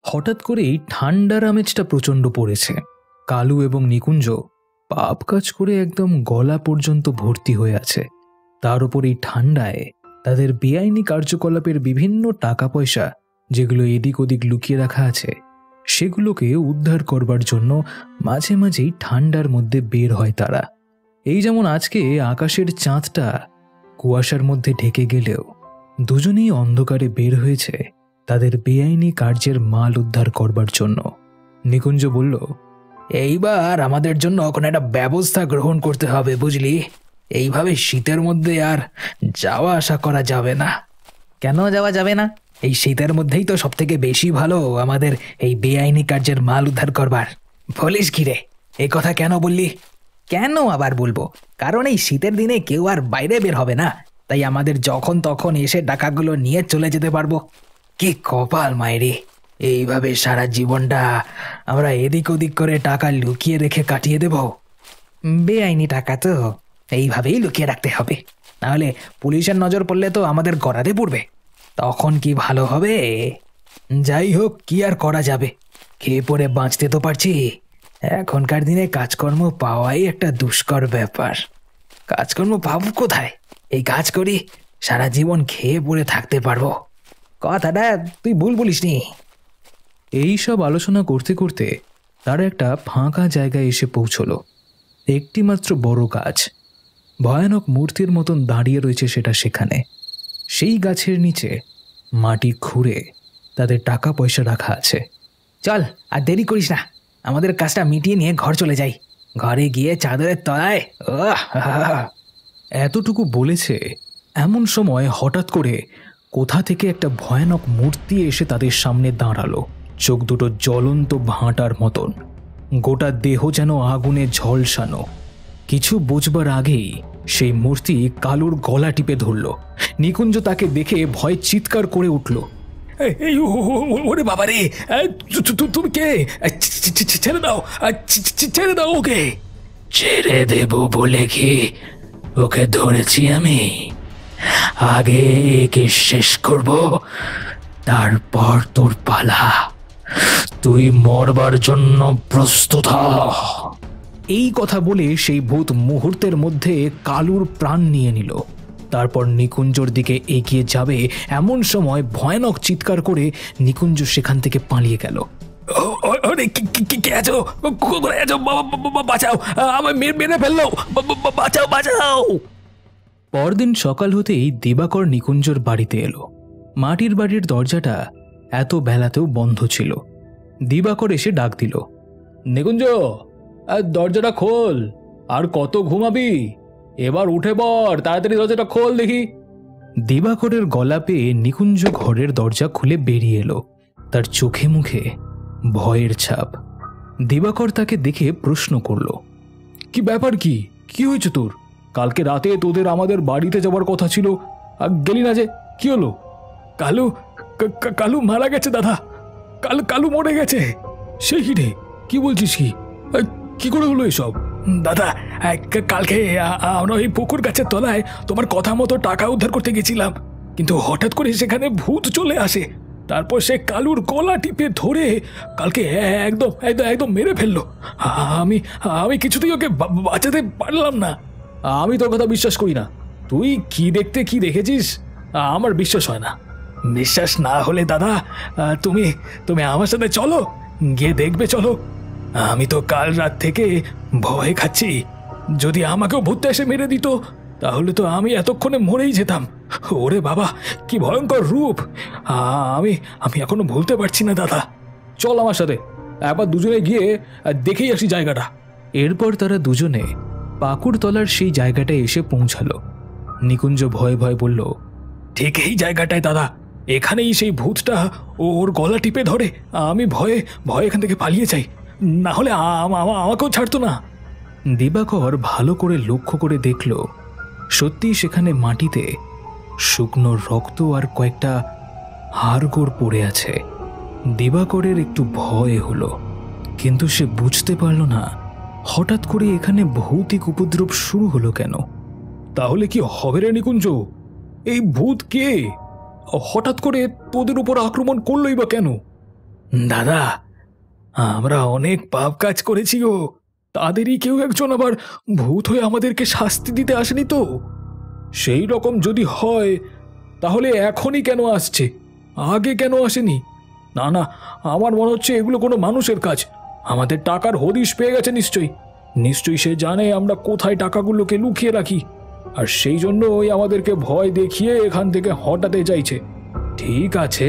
হঠাৎ করেই ঠান্ডার আমেজটা প্রচণ্ড পড়েছে। কালু এবং নিকুঞ্জ পাপ কাজ করে একদম গলা পর্যন্ত ভর্তি হয়ে আছে। তার উপর এই ঠান্ডায় তাদের বেআইনি কার্যকলাপের বিভিন্ন টাকা পয়সা যেগুলো এদিক ওদিক লুকিয়ে রাখা আছে সেগুলোকে উদ্ধার করবার জন্য মাঝে মাঝেই ঠান্ডার মধ্যে বের হয় তারা। এই যেমন আজকে আকাশের চাঁদটা কুয়াশার মধ্যে ঢেকে গেলেও দুজনেই অন্ধকারে বের হয়েছে তাদের বেআইনি কার্যের মাল উদ্ধার করবার জন্য। নিকুঞ্জ বলল, এইবার আমাদের জন্য কোনো একটা ব্যবস্থা গ্রহণ করতে হবে, বুঝলি? এইভাবে শীতের মধ্যে আর যাওয়া আসা করা যাবে না। কেন যাওয়া যাবে না? এই শীতের মধ্যেই তো সব থেকে বেশি ভালো আমাদের এই বেআইনি কার্যের মাল উদ্ধার করবার। বলিস কি রে, এই কথা কেন বললি? কেন আবার বলবো? কারণ এই শীতের দিনে কেউ আর বাইরে বের হবে না, তাই আমাদের যখন তখন এসে টাকাগুলো নিয়ে চলে যেতে পারবো। কি কপাল মায়েরে, এইভাবে সারা জীবনটা আমরা এদিক ওদিক করে টাকা লুকিয়ে রেখে কাটিয়ে দেব। বেআইনি টাকা তো এইভাবেই লুকিয়ে রাখতে হবে, নাহলে পুলিশের নজর পড়লে তো আমাদের গড়াতে পড়বে। তখন কি ভালো হবে? যাই হোক, কি আর করা যাবে, খেয়ে পড়ে বাঁচতে তো পারছি। এখনকার দিনে কাজকর্ম পাওয়াই একটা দুষ্কর ব্যাপার। কাজকর্ম পাবো কোথায়? এই কাজ করি, সারা জীবন খেয়ে পড়ে থাকতে পারবো। কথাটা তুই ভুল বলিসনি। এই সব আলোচনা করতে করতে তারা একটা ফাঁকা জায়গায় এসে পৌঁছলো। একটি মাত্র বড় গাছ, ভয়ানক মূর্তির মতন দাঁড়িয়ে রয়েছে সেটা সেখানে। সেই গাছের নিচে মাটি খুঁড়ে তাদের টাকা পয়সা রাখা আছে। চল আর দেরি করিস না, আমাদের কাজটা মিটিয়ে নিয়ে ঘর চলে যাই। ঘরে গিয়ে চাদরের তলায় এতটুকু বলেছে, এমন সময় হঠাৎ করে কোথা থেকে একটা ভয়ানক মূর্তি এসে তাদের সামনে দাঁড়ালো। চোখ দুটো জ্বলন্ত ভাঁটার মতন, গোটা দেহ যেন আগুনে ঝলসানো। কিছু বুঝবার আগেই সেই মূর্তি কালুর গলা টিপে ধরল। নিকুঞ্জ তাকে দেখে ভয় চিৎকার করে উঠল, ওরে বাবা রে, তুমি কে? ছেড়ে দাও, ছেড়ে দাও ওকে। ছেড়ে দেব বলে কি ওকে ধরেছি আমি? আগে একে শেষ করব, তারপর তোর পালা। তুই মরবার জন্য প্রস্তুত হ। এই কথা বলে সেই ভূত মুহূর্তের মধ্যে কালুর প্রাণ নিয়ে নিল। তারপর নিকুঞ্জর দিকে এগিয়ে যাবে এমন সময় ভয়ানক চিৎকার করে নিকুঞ্জ সেখান থেকে পালিয়ে গেল। বাঁচাও, আমায় মেরে ফেললো, বাঁচাও বাঁচাও। পরদিন সকাল হতেই দিবাকর নিকুঞ্জর বাড়িতে এলো। মাটির বাড়ির দরজাটা এত বেলাতেও বন্ধ ছিল। দিবাকর এসে ডাক দিল, নিকুঞ্জ, দরজাটা খোল। আর কত ঘুমাবি? এবার উঠে পড়, তাড়াতাড়ি দরজাটা খোল দেখি। দিবাকরের গলা পেয়ে নিকুঞ্জ ঘরের দরজা খুলে বেরিয়ে এলো। তার চোখে মুখে ভয়ের ছাপ। দিবাকর তাকে দেখে প্রশ্ন করল, কি ব্যাপার? কি হয়েছে তোর? কালকে রাতে তোদের আমাদের বাড়িতে যাবার কথা ছিল, আর গেলি না যে, কি হলো? কালু মারা গেছে দাদা, কালু মরে গেছে। সেই কি রে, কি বলছিস? কি করে হলো এসব? দাদা, কালকে আমরা ওই পুকুর গাছের তলায় তোমার কথা মতো টাকা উদ্ধার করতে গেছিলাম, কিন্তু হঠাৎ করে সেখানে ভূত চলে আসে। তারপর সে কালুর গলা টিপে ধরে কালকে একদম একদম একদম মেরে ফেললো। আমি কিছুতেই ওকে বাঁচাতে পারলাম না। আমি তোর কথা বিশ্বাস করি না। তুই কি দেখেছিস আমার বিশ্বাস হয় না। বিশ্বাস না হলে দাদা, তুমি আমার সাথে চলো, গিয়ে দেখবে। চলো, আমি তো কাল রাত থেকে ভয় খাচ্ছি। যদি আমাকেও ভূতটা এসে মেরে দিত তাহলে তো আমি এতক্ষণে মরেই যেতাম। ওরে বাবা, কি ভয়ঙ্কর রূপ! আমি এখনো ভুলতে পারছি না দাদা। চল আমার সাথে, একবার দুজনে গিয়ে দেখেই আসি জায়গাটা। এরপর তারা দুজনে পাকুড়তলার সেই জায়গাটায় এসে পৌঁছালো। নিকুঞ্জ ভয়ে ভয়ে বলল, ঠিক এই জায়গাটায় দাদা, এখানেই সেই ভূতটা ওর গলা টিপে ধরে। আমি ভয়ে ভয়ে এখান থেকে পালিয়ে যাই, না হলে আমাকেও ছাড়তো না। দিবাকর ভালো করে লক্ষ্য করে দেখল, সত্যি সেখানে মাটিতে শুকনো রক্ত আর কয়েকটা হাড়গোড় পড়ে আছে। দিবাকরের একটু ভয় হলো, কিন্তু সে বুঝতে পারল না হঠাৎ করে এখানে ভৌতিক উপদ্রব শুরু হলো কেন। তাহলে কি হবে রে নিকুঞ্জ? এই ভূত কে? হঠাৎ করে তোদের উপর আক্রমণ করলই বা কেন? দাদা, আমরা অনেক পাপ কাজ করেছি গো, তাদেরই কেউ একজন আবার ভূত হয়ে আমাদেরকে শাস্তি দিতে আসেনি তো? সেই রকম যদি হয় তাহলে এখনই কেন আসছে, আগে কেন আসেনি? না না, আমার মনে হচ্ছে এগুলো কোনো মানুষের কাজ। আমাদের টাকার হদিশ পেয়ে গেছে নিশ্চয়ই। নিশ্চয়ই সে জানে আমরা কোথায় টাকাগুলোকে লুকিয়ে রাখি, আর সেই জন্যই আমাদেরকে ভয় দেখিয়ে এখান থেকে হটাতে চাইছে। ঠিক আছে,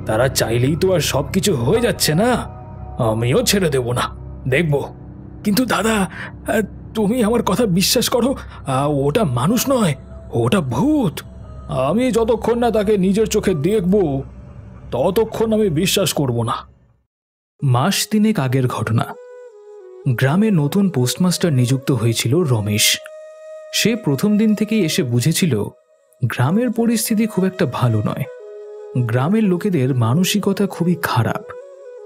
তারা চাইলেই তো আর সব কিছু হয়ে যাচ্ছে না। আমিও ছেড়ে দেব না, দেখব। কিন্তু দাদা, তুমি আমার কথা বিশ্বাস করো, ওটা মানুষ নয়, ওটা ভূত। আমি যতক্ষণ না তাকে নিজের চোখে দেখব ততক্ষণ আমি বিশ্বাস করব না। মাস তিনেক আগের ঘটনা। গ্রামে নতুন পোস্টমাস্টার নিযুক্ত হয়েছিল রমেশ। সে প্রথম দিন থেকেই এসে বুঝেছিল গ্রামের পরিস্থিতি খুব একটা ভালো নয়। গ্রামের লোকেদের মানসিকতা খুবই খারাপ,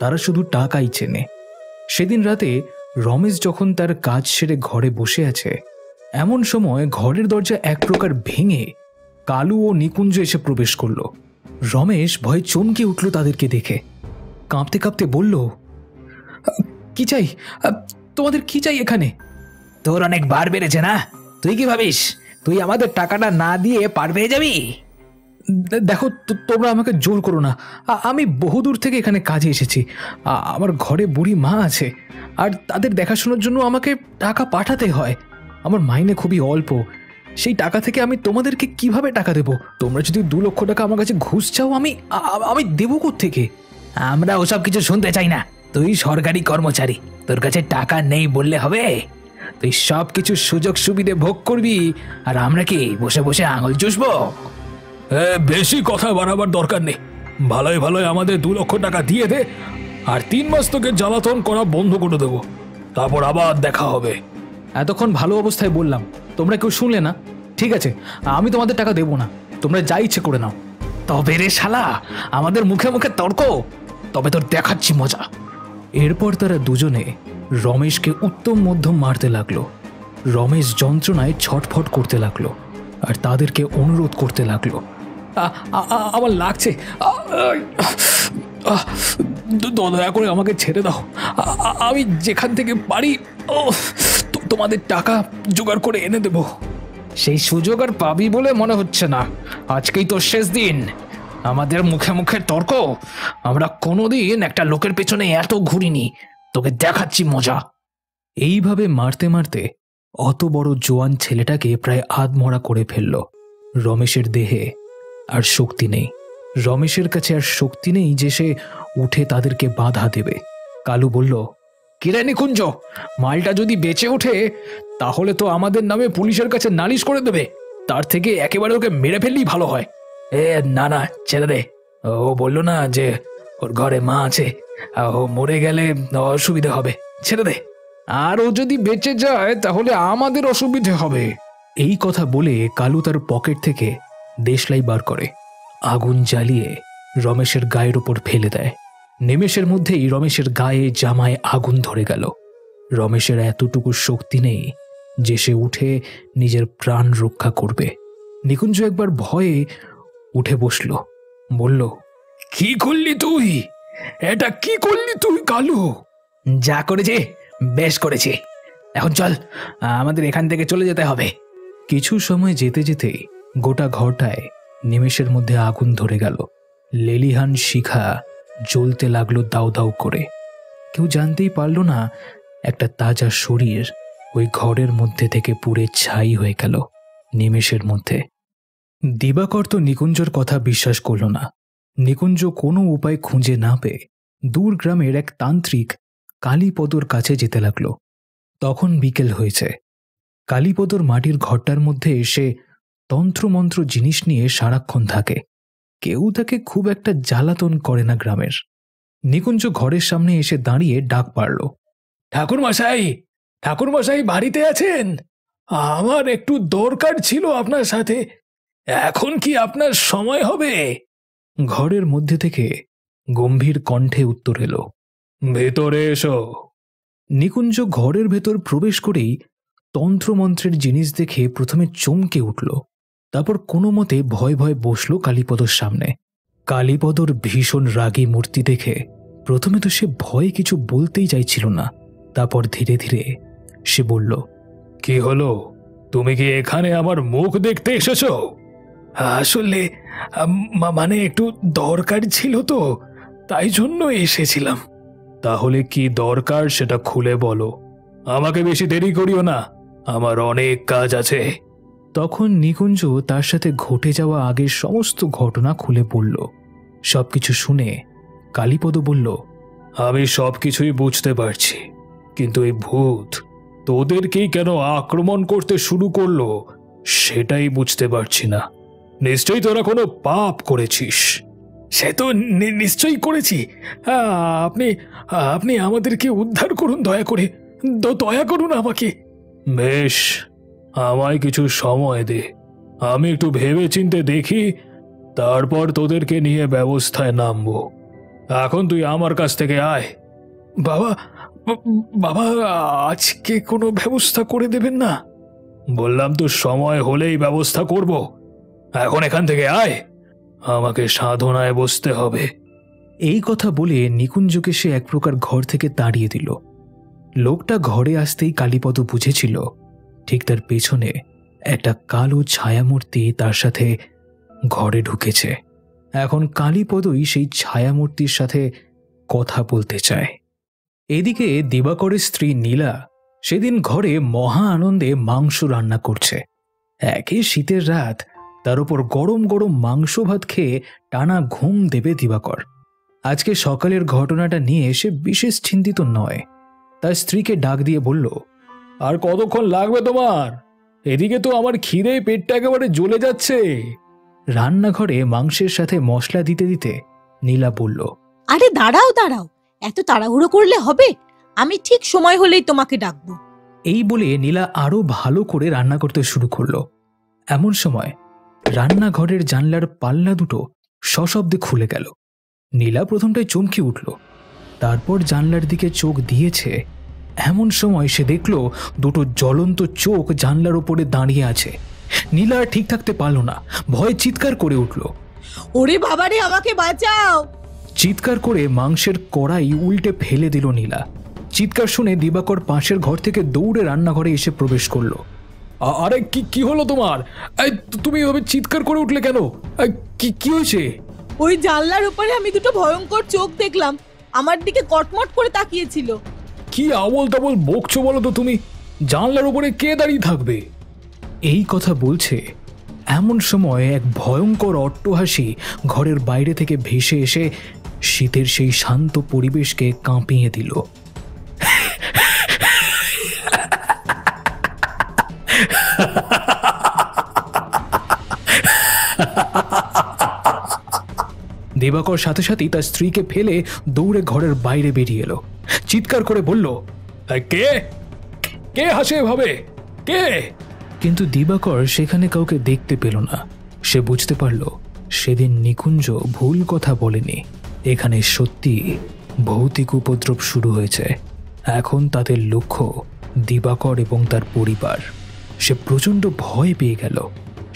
তারা শুধু টাকাই চেনে। সেদিন রাতে রমেশ যখন তার কাজ সেরে ঘরে বসে আছে, এমন সময় ঘরের দরজা এক প্রকার ভেঙে কালু ও নিকুঞ্জ এসে প্রবেশ করল। রমেশ ভয়ে চমকে উঠল তাদেরকে দেখে। কাঁপতে কাঁপতে বলল, কি চাই? তোমাদের কি চাই এখানে? তোর অনেক বার বেড়েছে না? তুই কি ভাবিস তুই আমাদের টাকাটা না দিয়ে পার পেয়ে যাবি? দেখো, তোমরা আমাকে জোর করো না। আমি বহুদূর থেকে এখানে কাজে এসেছি। আমার ঘরে বুড়ি মা আছে, আর তাদের দেখাশোনার জন্য আমাকে টাকা পাঠাতে হয়। আমার মাইনে খুবই অল্প, সেই টাকা থেকে আমি তোমাদেরকে কিভাবে টাকা দেব? তোমরা যদি 2 লক্ষ টাকা আমার কাছে ঘুষ চাও, আমি দেবো কোত্থেকে? আমরা ওসব কিছু শুনতে চাই না। তুই সরকারি কর্মচারী, তোর কাছে টাকা নেই বললে হবে? তুই সব কিছু সুযোগ সুবিধে ভোগ করবি, আর আমরা কি বসে বসে আঙুল চুষবো? বেশি কথা বাড়াবার দরকার নেই। ভালোই ভালোই আমাদের 2 লক্ষ টাকা দিয়ে দে, আর 3 মাস তোকে জ্বালাতন করা বন্ধ করে দেবো, তারপর আবার দেখা হবে। এতক্ষণ ভালো অবস্থায় বললাম, তোমরা কেউ শুনলে না। ঠিক আছে, আমি তোমাদের টাকা দেবো না, তোমরা যা ইচ্ছে করে নাও। তবে রে শালা, আমাদের মুখে মুখে তর্ক, তবে তোর দেখাচ্ছি মজা। এরপর তারা দুজনে রমেশকে উত্তম মধ্যম মারতে লাগলো। রমেশ যন্ত্রণায় ছটফট করতে লাগলো আর তাদেরকে অনুরোধ করতে লাগলো, আমার লাগছে, দয়া করে আমাকে ছেড়ে দাও। আমি যেখান থেকে পারি তোমাদের টাকা জোগাড় করে এনে দেব। সেই সুযোগ আর পাবি বলে মনে হচ্ছে না। আজকেই তোর শেষ দিন। আমাদের মুখে মুখে তর্ক, আমরা কোনোদিন একটা লোকের পেছনে এত ঘুরিনি। তোকে দেখাচ্ছি মজা। এইভাবে মারতে মারতে অত বড় জোয়ান ছেলেটাকে প্রায় আধমরা করে ফেলল। রমেশের দেহে আর শক্তি নেই। রমেশের কাছে আর শক্তি নেই যে সে উঠে তাদেরকে বাধা দেবে। কালু বলল, কিরে নিকুঞ্জ, মালটা যদি বেঁচে ওঠে তাহলে তো আমাদের নামে পুলিশের কাছে নালিশ করে দেবে। তার থেকে একেবারে ওকে মেরে ফেললেই ভালো হয়। না না, ছেড়ে দে। ও বলল না যে ওর ঘরে মা আছে, ও মরে গেলে অসুবিধে হবে, ছেড়ে দে। আর ও যদি বেঁচে যায় তাহলে আমাদের অসুবিধে হবে। এই কথা বলে কালু তার পকেট থেকে দেশলাই বার করে আগুন জ্বালিয়ে রমেশের গায়ের ওপর ফেলে দেয়। নিমেষের মধ্যেই রমেশের গায়ে জামায় আগুন ধরে গেল। রমেশের এতটুকু শক্তি নেই যে সে উঠে নিজের প্রাণ রক্ষা করবে। নিকুঞ্জ একবার ভয়ে উঠে বসল, বলল, কি করলি তুই? এটা কি করলি তুই কালু? যা করেছে বেশ করেছে, এখন চল, আমাদের এখান থেকে চলে যেতে হবে। কিছু সময় যেতে যেতে গোটা ঘরটায় নিমেষের মধ্যে আগুন ধরে গেল। লেলিহান শিখা জ্বলতে লাগলো দাউ দাউ করে। কেউ জানতেই পারল না একটা তাজা শরীর ওই ঘরের মধ্যে থেকে পুড়ে ছাই হয়ে গেল নিমেষের মধ্যে। দিবাকর তো নিকুঞ্জর কথা বিশ্বাস করল না। নিকুঞ্জ কোনো উপায় খুঁজে না পেয়ে দূর গ্রামের এক তান্ত্রিক কালীপদর কাছে যেতে লাগলো। তখন বিকেল হয়েছে। কালীপদর মাটির ঘরটার মধ্যে এসে তন্ত্রমন্ত্র জিনিস নিয়ে সারাক্ষণ থাকে। কেউ তাকে খুব একটা জ্বালাতন করে না গ্রামের। নিকুঞ্জ ঘরের সামনে এসে দাঁড়িয়ে ডাক পারল, ঠাকুরমশাই, ঠাকুরমশাই বাড়িতে আছেন? আমার একটু দরকার ছিল আপনার সাথে। এখন কি আপনার সময় হবে? ঘরের মধ্যে থেকে গম্ভীর কণ্ঠে উত্তর এলো, ভেতরে এসো। নিকুঞ্জ ঘরের ভেতর প্রবেশ করেই তন্ত্রমন্ত্রের জিনিস দেখে প্রথমে চমকে উঠল, তারপর কোনো মতে ভয় ভয় বসল কালীপদর সামনে। কালীপদর ভীষণ রাগী মূর্তি দেখে প্রথমে তো সে ভয়ে কিছু বলতেই চাইছিল না, তারপর ধীরে ধীরে সে বলল, কি হলো, তুমি কি এখানে আমার মুখ দেখতে এসেছো? আসলে মানে একটু দরকার ছিল তো, তাই জন্য এসেছিলাম। তাহলে কি দরকার সেটা খুলে বলো, আমাকে বেশি দেরি করিও না, আমার অনেক কাজ আছে। তখন নিকুঞ্জ তার সাথে ঘটে যাওয়া আগের সমস্ত ঘটনা খুলে বলল। সবকিছু শুনে কালীপদ বলল, আমি সবকিছুই বুঝতে পারছি, কিন্তু এই ভূত তোদেরকেই কেন আক্রমণ করতে শুরু করলো সেটাই বুঝতে পারছি না। নিশ্চয়ই তোরা কোনো পাপ করেছিস। সে তো নিশ্চয়ই করেছি। আপনি আপনি আমাদেরকে উদ্ধার করুন, দয়া করে, দয়া করুন আমাকে। বেশ, আমায় কিছু সময় দে, আমি একটু ভেবে চিন্তে দেখি, তারপর তোদেরকে নিয়ে ব্যবস্থায় নামবো। এখন তুই আমার কাছ থেকে আয়। বাবা, বাবা, আজকে কোনো ব্যবস্থা করে দেবেন না? বললাম তো সময় হলেই ব্যবস্থা করব, এখন এখান থেকে আয়, আমাকে সাধনায় বসতে হবে। এই কথা বলে নিকুঞ্জকে সে এক প্রকার ঘর থেকে তাড়িয়ে দিল। লোকটা ঘরে আসতেই কালীপদ বুঝেছিল ঠিক তার পেছনে একটা কালো ছায়ামূর্তি তার সাথে ঘরে ঢুকেছে। এখন কালীপদই সেই ছায়ামূর্তির সাথে কথা বলতে চায়। এদিকে দিবাকরের স্ত্রী নীলা সেদিন ঘরে মহা আনন্দে মাংস রান্না করছে। একে শীতের রাত, তার উপর গরম গরম মাংস ভাত খেয়ে টানা ঘুম দেবে দিবাকর। আজকে সকালের ঘটনাটা নিয়ে সে বিশেষ চিন্তিত নয়। তার স্ত্রীকে ডাক দিয়ে বলল, আর কতক্ষণ লাগবে তোমার? এদিকে তো আমার খিদে পেটটা একেবারে জ্বলে যাচ্ছে। রান্নাঘরে মাংসের সাথে মশলা দিতে দিতে নীলা বলল, আরে দাঁড়াও দাঁড়াও, এত তাড়াহুড়ো করলে হবে? আমি ঠিক সময় হলেই তোমাকে ডাকবো। এই বলে নীলা আরো ভালো করে রান্না করতে শুরু করলো। এমন সময় রান্নাঘরের জানলার পাল্লা দুটো সশব্দে খুলে গেল। নীলা প্রথমটায় চমকে উঠল, তারপর জানলার দিকে চোখ দিয়েছে। এমন সময় সে দেখল দুটো জ্বলন্ত চোখ জানলার উপরে দাঁড়িয়ে আছে। নীলা আর ঠিক থাকতে পারল না, ভয়ে চিৎকার করে উঠল, ওরে বাবারে, আমাকে বাঁচাও! চিৎকার করে মাংসের কড়াই উল্টে ফেলে দিল নীলা। চিৎকার শুনে দিবাকর পাশের ঘর থেকে দৌড়ে রান্নাঘরে এসে প্রবেশ করলো। আরে কি হলো তোমার? তুমি এভাবে চিৎকার করে উঠলে কেন? কি হয়েছে? ওই জানলার উপরে আমি দুটো ভয়ঙ্কর চোখ দেখলাম, আমার দিকে কটমট করে তাকিয়েছিল। কি আবল তাবল বকছো বলো তো তুমি? জানলার উপরে কে দাঁড়িয়ে থাকবে? এই কথা বলছে এমন সময় এক ভয়ঙ্কর অট্টহাসি ঘরের বাইরে থেকে ভেসে এসে শীতের সেই শান্ত পরিবেশকে কাঁপিয়ে দিল। দিবাকর সাথে সাথেই তার স্ত্রীকে ফেলে দৌড়ে ঘরের বাইরে বেরিয়ে এলো। চিৎকার করে বলল, কে কে হাসে এভাবে, কে? কিন্তু দিবাকর সেখানে কাউকে দেখতে পেল না। সে বুঝতে পারল সেদিন নিকুঞ্জ ভুল কথা বলেনি, এখানে সত্যি ভৌতিক উপদ্রব শুরু হয়েছে। এখন তাদের লক্ষ্য দিবাকর এবং তার পরিবার। সে প্রচণ্ড ভয় পেয়ে গেল।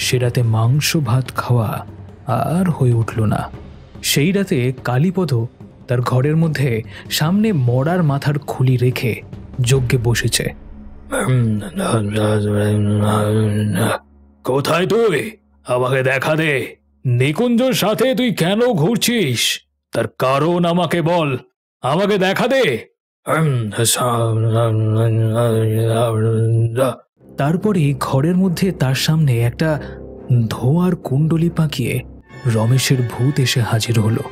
সে রাতে মাংস ভাত খাওয়া আর হয়ে উঠল না। সেই রাতে কালীপদ তার ঘরের মধ্যে সামনে মরার মাথার খুলি রেখে যজ্ঞে বসেছে। কোথায় তুই? আমাকে দেখা দে। নিকুঞ্জর সাথে তুই কেন ঘুরছিস? তার কারণ আমাকে বল, আমাকে দেখা দে। তারপরে ঘরের মধ্যে তার সামনে একটা ধোঁয়ার কুণ্ডলি পাকিয়ে রমেশের ভূত এসে হাজির হলো।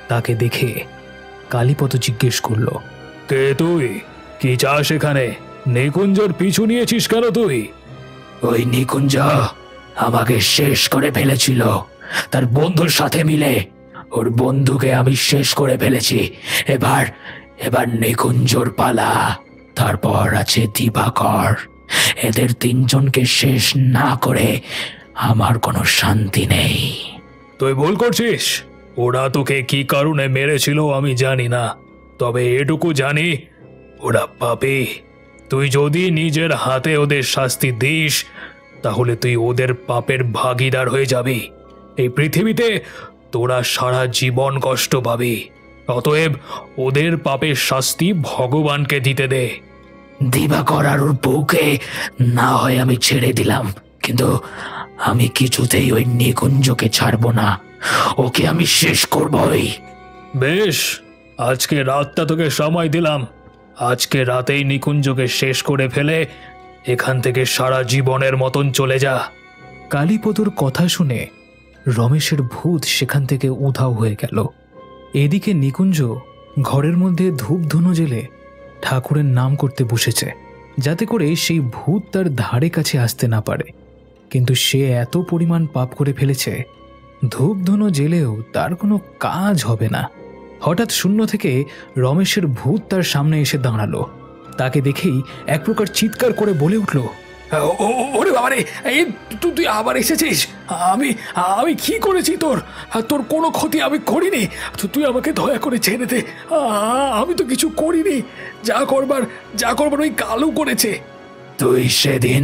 তাকে দেখে কালীপদ জিজ্ঞেস করল, কে তুই? কি চাস এখানে? নিকুঞ্জর পিছু নিয়েছিস কেন তুই? ওই নিকুঞ্জ আমাকে শেষ করে ফেলেছিল তার বন্ধুর সাথে মিলে। ওর বন্ধুকে আমি শেষ করে ফেলেছি। এবার নিকুঞ্জর পালা, তারপর আছে দিবাকর। এদের তিনজনকে শেষ না করে আমার কোনো শান্তি নেই। তুই ভুল করছিস। ওরা তোকে কি কারণে মেরেছিল আমি জানি না, তবে এটুকু জানি ওরা পাপী। তুই যদি নিজের হাতে ওদের শাস্তি দিস তাহলে তুই ওদের পাপের ভাগীদার হয়ে যাবি। এই পৃথিবীতে তোরা সারা জীবন কষ্ট পাবি। অতএব ওদের পাপের শাস্তি ভগবানকে দিতে দে। দিবাকর আর ওর বউকে না হয় আমি ছেড়ে দিলাম, কিন্তু আমি কিছুতেই ওই নিকুঞ্জকে ছাড়বো না। ওকে আমি শেষ করবই। বেশ, আজকে রাতটা তোকে সময় দিলাম। আজকে রাতেই নিকুঞ্জকে শেষ করে ফেলে এখান থেকে সারা জীবনের মতন চলে যা। কালীপদর কথা শুনে রমেশের ভূত সেখান থেকে উধাও হয়ে গেল। এদিকে নিকুঞ্জ ঘরের মধ্যে ধূপধুনো জেলে ঠাকুরের নাম করতে বসেছে, যাতে করে সেই ভূত তার ধারে কাছে আসতে না পারে। কিন্তু সে এত পরিমাণ পাপ করে ফেলেছে, ধূপধুনো জেলেও তার কোনো কাজ হবে না। হঠাৎ শূন্য থেকে রমেশের ভূত তার সামনে এসে দাঁড়ালো। তাকে দেখেই এক প্রকার চিৎকার করে বলে উঠল, ওরে বাবারে, এই তুই আবার এসেছিস? আমি আমি কি করেছি তোর? তোর কোনো ক্ষতি আমি করিনি। তুই আমাকে দয়া করে ছেড়ে দে। আমি তো কিছু করিনি। যা করবার ওই কালু করেছে। তুই সেদিন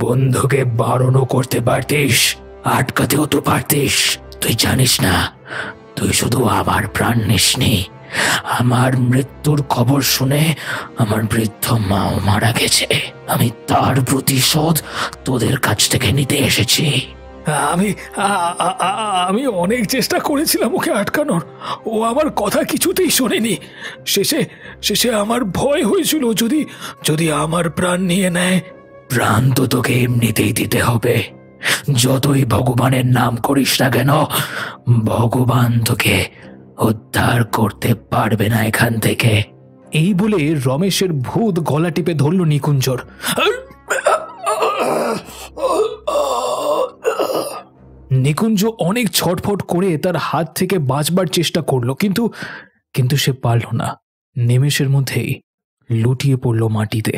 বন্ধুকে বারণও করতে পারতিস, আটকাতেও তো পারতিস। তুই জানিস না, তুই শুধু আমার প্রাণ নিসনি, আমার মৃত্যুর খবর শুনে আমার বৃদ্ধ মাও মারা গেছে। আমি তার প্রতিশোধ তোদের কাছ থেকে নিতে এসেছি। আমি অনেক চেষ্টা করেছিলাম ওকে আটকানোর। ও আমার কথা কিছুতেই শোনেনি। শেষে আমার ভয় হয়েছিল, যদি আমার প্রাণ নিয়ে নেয়। প্রাণ তো তোকে এমনিতেই দিতে হবে। যতই ভগবানের নাম করিস না কেন, ভগবান তোকে উদ্ধার করতে পারবে না এখান থেকে। এই বলে রমেশের ভূত গলা টিপে ধরল নিকুঞ্জর। নিকুঞ্জ অনেক ছটফট করে তার হাত থেকে বাঁচবার চেষ্টা করলো, কিন্তু সে পারল না। নিমেষের মধ্যেই লুটিয়ে পড়ল মাটিতে।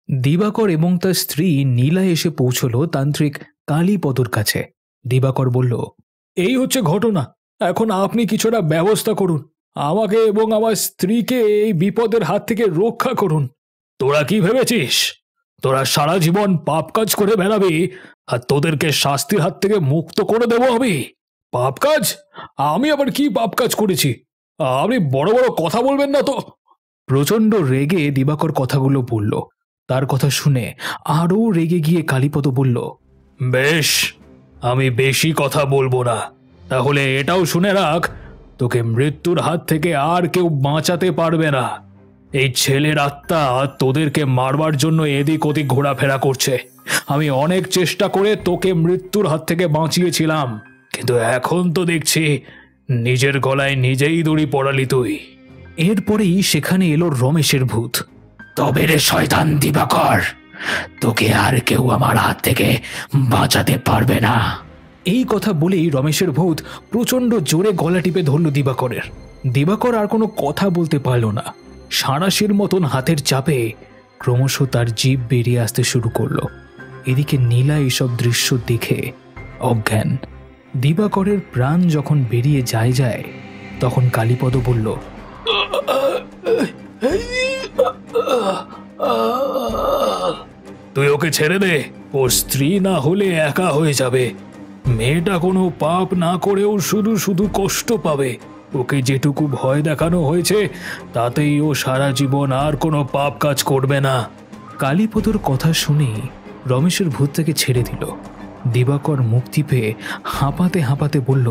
দিবাকর এবং তার স্ত্রী নীলা এসে পৌঁছল তান্ত্রিক কালীপদর কাছে। দিবাকর বলল, এই হচ্ছে ঘটনা। এখন আপনি কিছুটা ব্যবস্থা করুন। আমাকে এবং আমার স্ত্রীকে এই বিপদের হাত থেকে রক্ষা করুন। তোরা কি ভেবেছিস তোরা সারা জীবন পাপ কাজ করে বেড়াবি আর তোদেরকে শাস্তির হাত থেকে মুক্ত করে দেব আমি? পাপ কাজ? আমি আবার কি পাপ কাজ করেছি? আপনি বড় বড় কথা বলবেন না তো। প্রচণ্ড রেগে দিবাকর কথাগুলো বলল। তার কথা শুনে আরও রেগে গিয়ে কালীপদ বলল, বেশ, আমি বেশি কথা বলবো না। তাহলে এটাও শুনে রাখ, তোকে মৃত্যুর হাত থেকে আর কেউ বাঁচাতে পারবে না। এই ছেলের আত্মা তোদেরকে মারবার জন্য এদিক ওদিক ঘোরাফেরা করছে। আমি অনেক চেষ্টা করে তোকে মৃত্যুর হাত থেকে বাঁচিয়েছিলাম, কিন্তু এখন তো দেখছি নিজের গলায় নিজেই দড়ি পড়ালি তুই। এরপরেই সেখানে এলো রমেশের ভূত। তবে রে শয়তান দিবাকর, তোকে আর কেউ আমার হাত থেকে বাঁচাতে পারবে না। এই কথা বলেই রমেশের ভূত প্রচণ্ড জোরে গলা টিপে ধরল দিবাকরের। দিবাকর আর কোনো কথা বলতে পারল না। সাঁড়াশির মতন হাতের চাপে ক্রমশ তার জিভ বেরিয়ে আসতে শুরু করলো। এদিকে নীলা এসব দৃশ্য দেখে অজ্ঞান। দিবাকরের প্রাণ যখন বেরিয়ে যায় তখন কালীপদ বলল, তুই ওকে ছেড়ে দে। ওর স্ত্রী না হলে একা হয়ে যাবে। মেয়েটা কোনো পাপ না করেও শুধু শুধু কষ্ট পাবে। ওকে যেটুকু ভয় দেখানো হয়েছে তাতেই ও সারা জীবন আর কোনো পাপ কাজ করবে না। কালীপদর কথা শুনে রমেশের ভূত তাকে ছেড়ে দিল। দিবাকর মুক্তি পেয়ে হাঁপাতে হাঁপাতে বলল,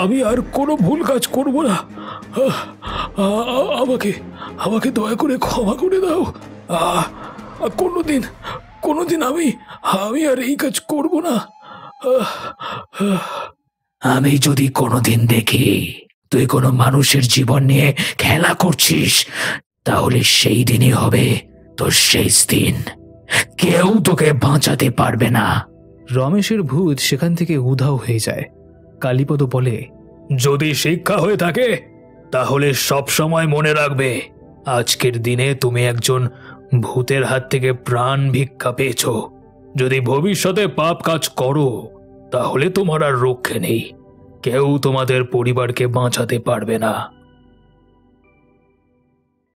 আমি আর কোনো ভুল কাজ করব না। আমাকে দয়া করে ক্ষমা করে দাও। কোনোদিন আমি আর এই কাজ করব না। আমি যদি কোনোদিন দেখি তুই কোনো মানুষের জীবন নিয়ে খেলা করছিস, তাহলে সেই দিনই হবে তোর শেষ দিন। কেউ তোকে বাঁচাতে পারবে না। রমেশের ভূত সেখান থেকে উধাও হয়ে যায়। কালীপদ বলে, যদি শিক্ষা হয়ে থাকে তাহলে সব সময় মনে রাখবে, আজকের দিনে তুমি একজন ভূতের হাত থেকে প্রাণ ভিক্ষা পেয়েছ। যদি ভবিষ্যতে পাপ কাজ করো তাহলে তোমার আর রক্ষে নেই। কেউ তোমাদের পরিবারকে বাঁচাতে পারবে না।